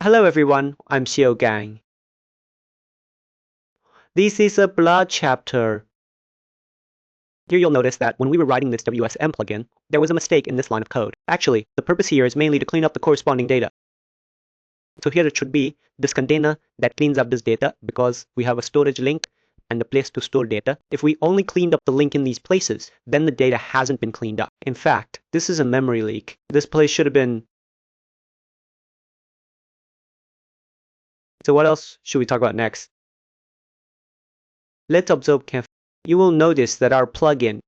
Hello everyone, I'm Xiao Gang. This is a blood chapter. Here you'll notice that when we were writing this WSM plugin, there was a mistake in this line of code. Actually, the purpose here is mainly to clean up the corresponding data. So here it should be this container that cleans up this data because we have a storage link and a place to store data. If we only cleaned up the link in these places, then the data hasn't been cleaned up. In fact, this is a memory leak. This place should have been... So what else should we talk about next? Let's observe carefully. You will notice that our plugin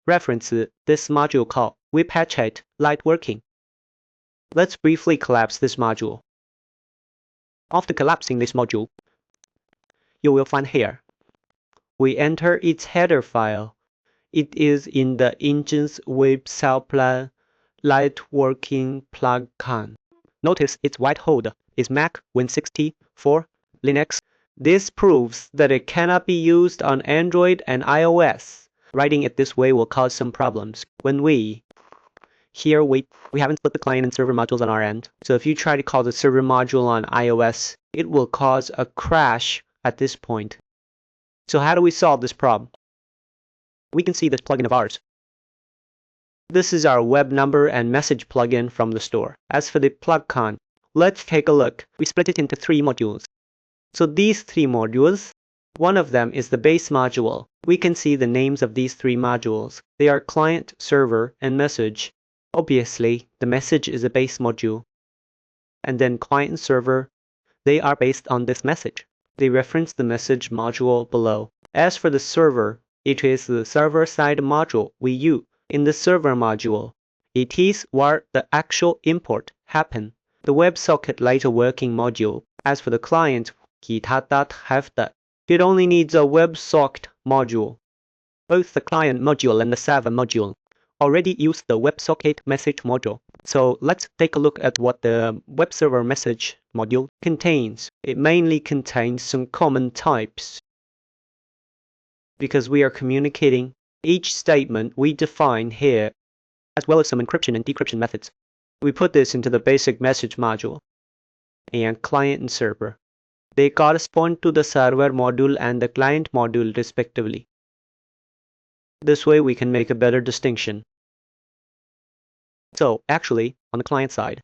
references this module called refactors. Let's briefly collapse this module. After collapsing this module, you will find here, we enter its header file. It is in the engine's WSMessage plugin. Notice its white holder is Mac Win60 for Linux. This proves that it cannot be used on Android and iOS. Writing it this way will cause some problems. When we haven't split the client and server modules on our end. So if you try to call the server module on iOS, it will cause a crash at this point. So how do we solve this problem? We can see this plugin of ours. This is our web number and message plugin from the store. As for the plugin, let's take a look. We split it into 3 modules. So these 3 modules, one of them is the base module. We can see the names of these 3 modules. They are client, server, and message. Obviously, the message is a base module. And then client and server, they are based on this message. They reference the message module below. As for the server, it is the server-side module we use. In the server module, it is where the actual import happens. The WSClient module. As for the client, it only needs a WebSocket module. Both the client module and the server module already use the WSMessage module. So let's take a look at what the FServerMessage module contains. It mainly contains some common types. Because we are communicating each statement we define here, as well as some encryption and decryption methods. We put this into the basic message module and client and server. They correspond to the server module and the client module respectively. This way we can make a better distinction. So actually, on the client side,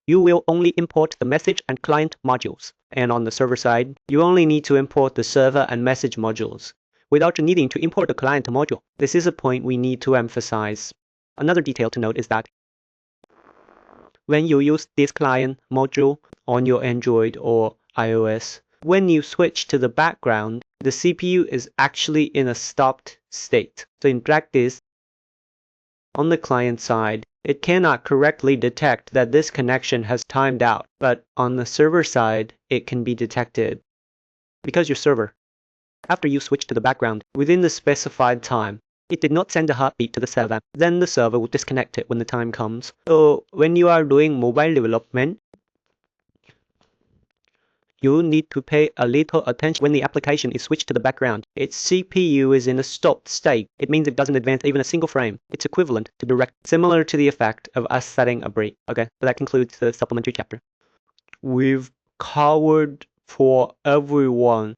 you will only import the message and client modules. And on the server side, you only need to import the server and message modules without needing to import the client module. This is a point we need to emphasize. Another detail to note is that when you use this client module on your Android or iOS, when you switch to the background, the CPU is actually in a stopped state. So in practice, on the client side, it cannot correctly detect that this connection has timed out, but on the server side, it can be detected. Because your server, after you switch to the background, within the specified time, it did not send a heartbeat to the server, then the server will disconnect it when the time comes. So when you are doing mobile development, you need to pay a little attention when the application is switched to the background. Its CPU is in a stopped state. It means it doesn't advance even a single frame. It's equivalent to direct, similar to the effect of us setting a break. Okay, so that concludes the supplementary chapter. We've covered for everyone